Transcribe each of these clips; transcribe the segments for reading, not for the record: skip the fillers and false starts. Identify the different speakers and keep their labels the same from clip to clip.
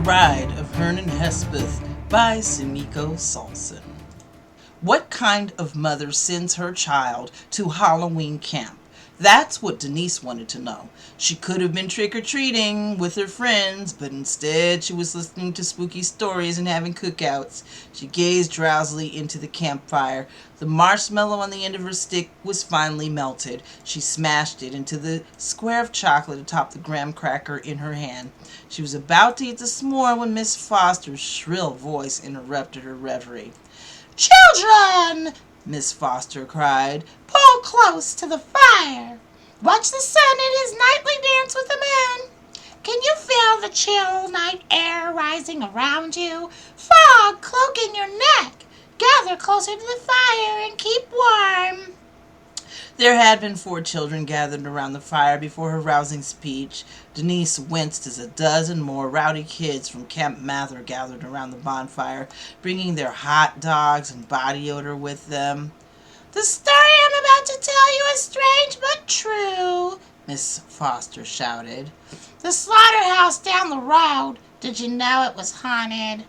Speaker 1: Bride of Herne and Hespeth by Sumiko Saulson. What kind of mother sends her child to Halloween camp? That's what Denise wanted to know. She could have been trick-or-treating with her friends, but instead she was listening to spooky stories and having cookouts. She gazed drowsily into the campfire. The marshmallow on the end of her stick was finally melted. She smashed it into the square of chocolate atop the graham cracker in her hand. She was about to eat the s'more when Miss Foster's shrill voice interrupted her reverie.
Speaker 2: "Children!" Miss Foster cried. "Pull close to the fire. Watch the sun in his nightly dance with the moon. Can you feel the chill night air rising around you? Fog cloaking your neck. Gather closer to the fire and keep warm."
Speaker 1: There had been 4 children gathered around the fire before her rousing speech. Denise winced as a dozen more rowdy kids from Camp Mather gathered around the bonfire, bringing their hot dogs and body odor with them.
Speaker 2: "The story I'm about to tell you is strange but true," Miss Foster shouted. "The slaughterhouse down the road, did you know it was haunted?"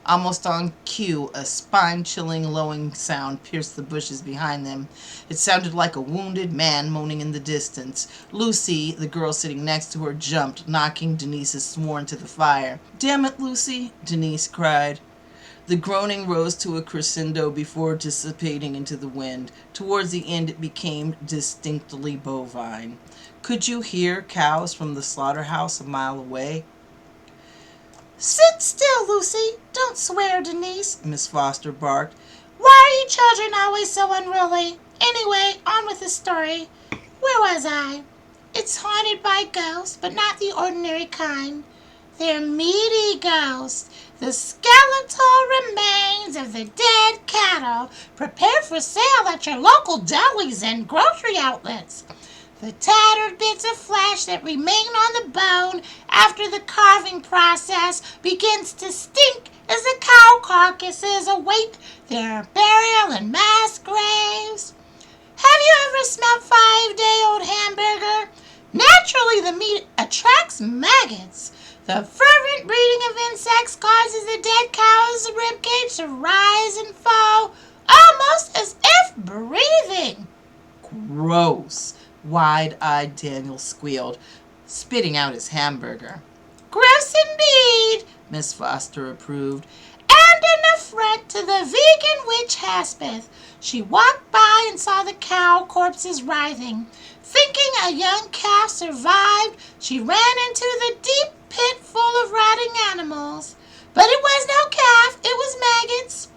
Speaker 1: Almost on cue, a spine-chilling lowing sound pierced the bushes behind them. It sounded like a wounded man moaning in the distance. Lucy, the girl sitting next to her, jumped, knocking Denise's s'more into the fire. "Damn it, Lucy," Denise cried. The groaning rose to a crescendo before dissipating into the wind. Towards the end it became distinctly bovine. Could you hear cows from the slaughterhouse a mile away?
Speaker 2: "Sit still, Lucy. Don't swear, Denise," Miss Foster barked. "Why are you children always so unruly? Anyway, on with the story. Where was I? It's haunted by ghosts, but not the ordinary kind. They're meaty ghosts, the skeletal remains of the dead cattle prepared for sale at your local delis and grocery outlets. The tattered bits of flesh that remain on the bone after the carving process begins to stink as the cow carcasses await their burial in mass graves. Have you ever smelled 5-day-old hamburger? Naturally, the meat attracts maggots. The fervent breeding of insects causes the dead cow's ribcage to rise and fall, almost as if breathing."
Speaker 1: "Gross!" Wide-eyed Daniel squealed, spitting out his hamburger.
Speaker 2: "Gross indeed," Miss Foster approved, "and an affront to the vegan witch Hespeth. She walked by and saw the cow corpses writhing. Thinking a young calf survived, she ran into the deep pit full of rotting animals. But it was no calf, it was maggots.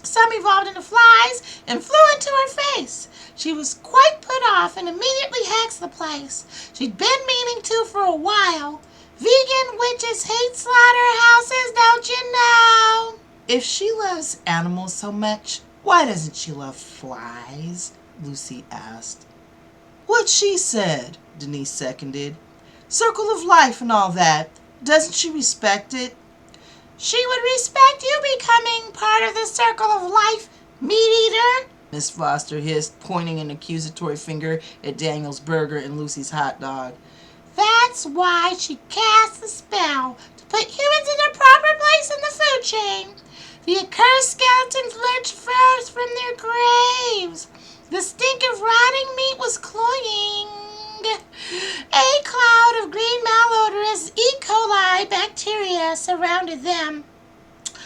Speaker 2: Some evolved into flies and flew into her face. She was quite put off and immediately hexed the place. She'd been meaning to for a while. Vegan witches hate slaughterhouses, don't you know?"
Speaker 1: "If she loves animals so much, why doesn't she love flies?" Lucy asked. "What she said," Denise seconded. "Circle of life and all that. Doesn't she respect it?"
Speaker 2: "She would respect you becoming part of the circle of life, meat-eater,"
Speaker 1: Miss Foster hissed, pointing an accusatory finger at Daniel's burger and Lucy's hot dog.
Speaker 2: "That's why she cast the spell to put humans in their proper place in the food chain. The accursed skeletons lurched forth from their graves. The stink of rotting meat was cloying. A cloud of green malodorous E. coli bacteria surrounded them.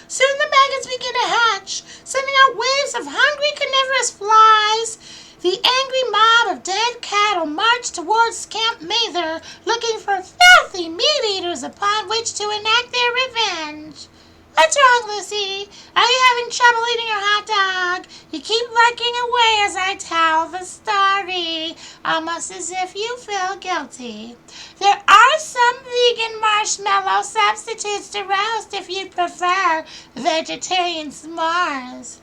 Speaker 2: Soon the maggots began to hatch, sending out waves of hungry carnivorous flies. The angry mob of dead cattle marched towards Camp Mather, looking for filthy meat-eaters upon which to enact their revenge." "What's wrong, Lucy? Are you having trouble eating your hot dog? You keep lurking away as I tell the story, almost as if you feel guilty. There are some vegan marshmallow substitutes to roast if you prefer vegetarian s'mores."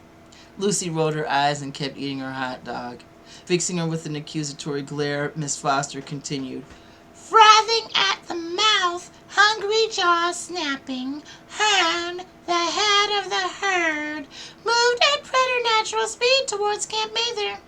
Speaker 1: Lucy rolled her eyes and kept eating her hot dog. Fixing her with an accusatory glare, Miss Foster continued.
Speaker 2: "Frothing at the mouth, hungry jaws snapping, Herne, the head of the herd, moved at preternatural speed towards Camp Mather.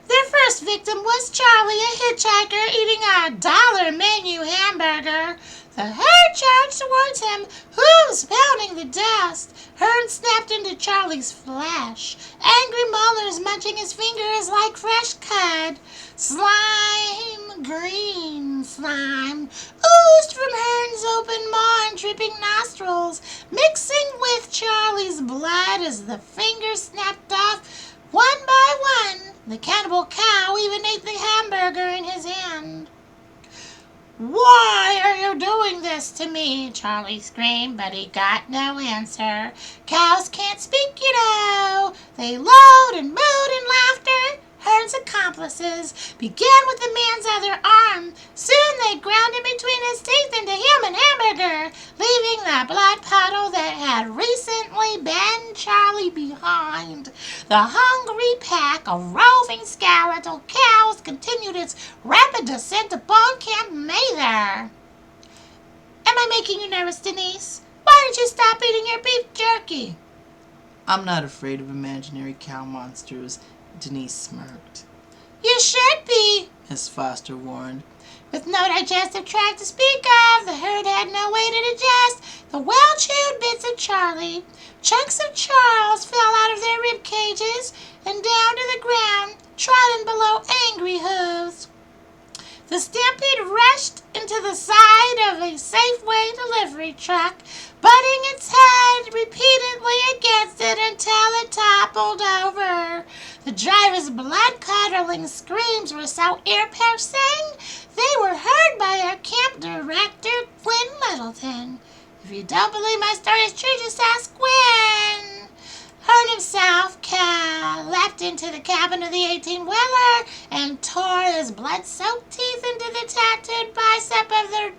Speaker 2: Their first victim was Charlie, a hitchhiker, eating a $1 menu hamburger. The herd charged towards him, hooves pounding the dust. Herne snapped into Charlie's flesh, angry molars munching his fingers like fresh cud. Slime, green slime, oozed from Herne's open maw and dripping nostrils, mixing with Charlie's blood as the fingers snapped off one by one. The cannibal cow even ate the hamburger in his hand. "Why are you doing this to me?" Charlie screamed, but he got no answer. Cows can't speak, you know. They lowed and mooed in laughter. Herne's accomplices began with the man's other arm. Soon they ground in between his teeth into human hamburger, leaving the blood puddle that had recently been Charlie behind. The hungry pack of roving skeletal cows continued its rapid descent upon Camp Mather. "Am I making you nervous, Denise? Why don't you stop eating your beef jerky?"
Speaker 1: "I'm not afraid of imaginary cow monsters," Denise smirked.
Speaker 2: "You should be," Miss Foster warned. With no digestive tract to speak of, the herd had no way to digest the well-chewed bits of Charlie. Chunks of Charles fell out of their rib cages and down to the ground, trodden below angry hooves. The stampede rushed into the side of a Safeway delivery truck, butting its head repeatedly against it until it toppled over. The driver's blood-curdling screams were so ear-piercing, they were heard by our camp director, Quinn Littleton. If you don't believe my story is true, just ask Quinn. Herne himself leapt into the cabin of the 18-wheeler and tore his blood-soaked teeth into the tattooed bicep of the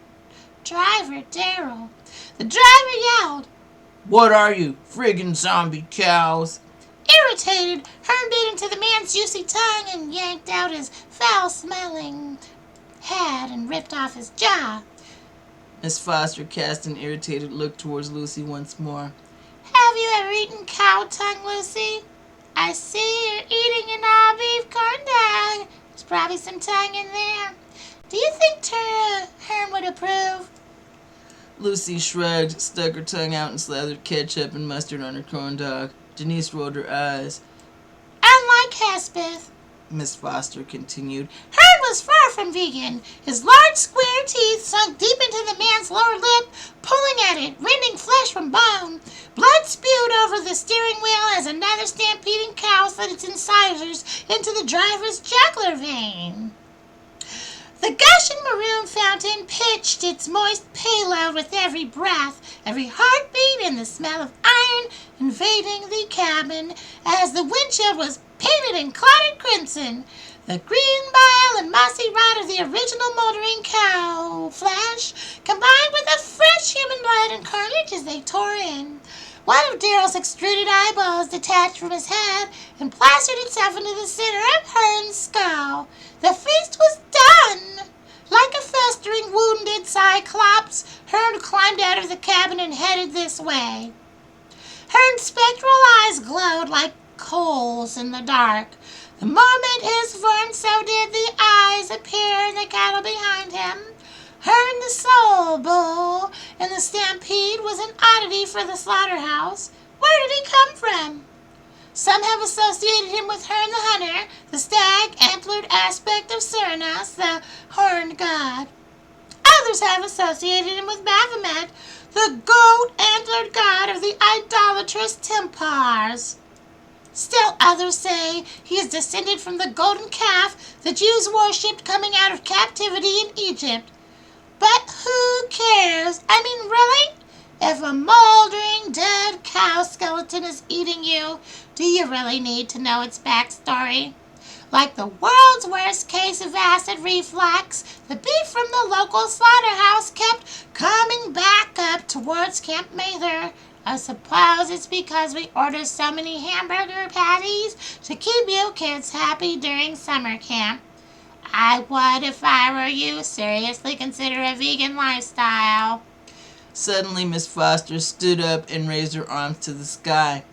Speaker 2: driver, Darrell. The driver yelled,
Speaker 1: "What are you, friggin' zombie cows?"
Speaker 2: Irritated, Herne bit into the man's juicy tongue and yanked out his foul-smelling head and ripped off his jaw.
Speaker 1: Miss Foster cast an irritated look towards Lucy once more.
Speaker 2: "Have you ever eaten cow tongue, Lucy? I see you're eating an all-beef corn dog. There's probably some tongue in there. Do you think Herne would approve?"
Speaker 1: Lucy shrugged, stuck her tongue out and slathered ketchup and mustard on her corn dog. Denise rolled her eyes.
Speaker 2: "Unlike Hespeth,"
Speaker 1: Miss Foster continued,
Speaker 2: "Herne was far from vegan. His large square teeth sunk deep into the man's lower lip, pulling at it, rending flesh from bone. Blood spewed over the steering wheel as another stampeding cow slid its incisors into the driver's jugular vein. The gushing maroon fountain pitched its moist payload with every breath, every heartbeat, and the smell of iron invading the cabin as the windshield was painted in clotted crimson. The green bile and mossy rot of the original moldering cow flesh combined with the fresh human blood and carnage as they tore in. One of Darrell's extruded eyeballs detached from his head and plastered itself into the center of Herne's skull. The feast was done. Like a festering, wounded cyclops, Herne climbed out of the cabin and headed this way. Herne's spectral eyes glowed like coals in the dark. The moment his form, so did the eyes appear in the cattle behind him. Herne, the soul bull in the stampede, was an oddity for the slaughterhouse. Where did he come from? Some have associated him with Herne the hunter, the stag-antlered aspect of Cernus, the horned god. Others have associated him with Baphomet, the goat-antlered god of the idolatrous Templars. Still others say he is descended from the golden calf the Jews worshipped coming out of captivity in Egypt. But who cares? I mean, really? If a moldering, dead cow skeleton is eating you, do you really need to know its backstory? Like the world's worst case of acid reflux, the beef from the local slaughterhouse kept coming back up towards Camp Mather. I suppose it's because we order so many hamburger patties to keep you kids happy during summer camp. I would, if I were you, seriously consider a vegan lifestyle.
Speaker 1: Suddenly Miss Foster stood up and raised her arms to the sky.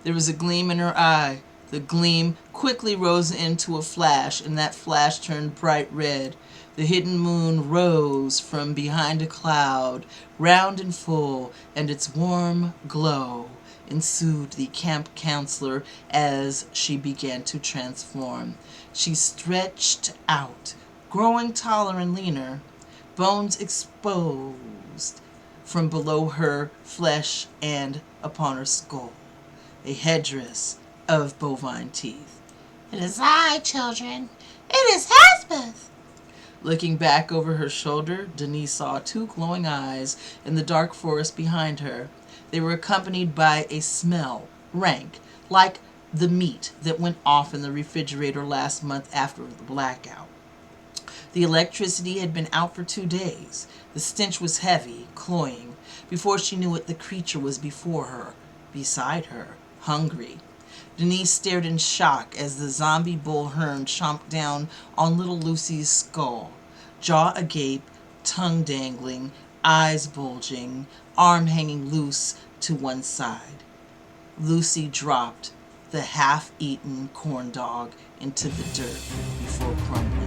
Speaker 1: There was a gleam in her eye. The gleam quickly rose into a flash, and that flash turned bright red. The hidden moon rose from behind a cloud, round and full, and its warm glow ensued the camp counselor as she began to transform. She stretched out, growing taller and leaner, bones exposed from below her flesh and upon her skull, a headdress of bovine teeth.
Speaker 2: It is I, children. It is Hespeth.
Speaker 1: Looking back over her shoulder, Denise saw two glowing eyes in the dark forest behind her. They were accompanied by a smell, rank, like the meat that went off in the refrigerator last month after the blackout. The electricity had been out for 2 days. The stench was heavy, cloying. Before she knew it, the creature was before her, beside her, hungry. Denise stared in shock as the zombie bull Herne chomped down on little Lucy's skull, jaw agape, tongue dangling, eyes bulging, arm hanging loose to one side. Lucy dropped the half-eaten corn dog into the dirt before crumbling.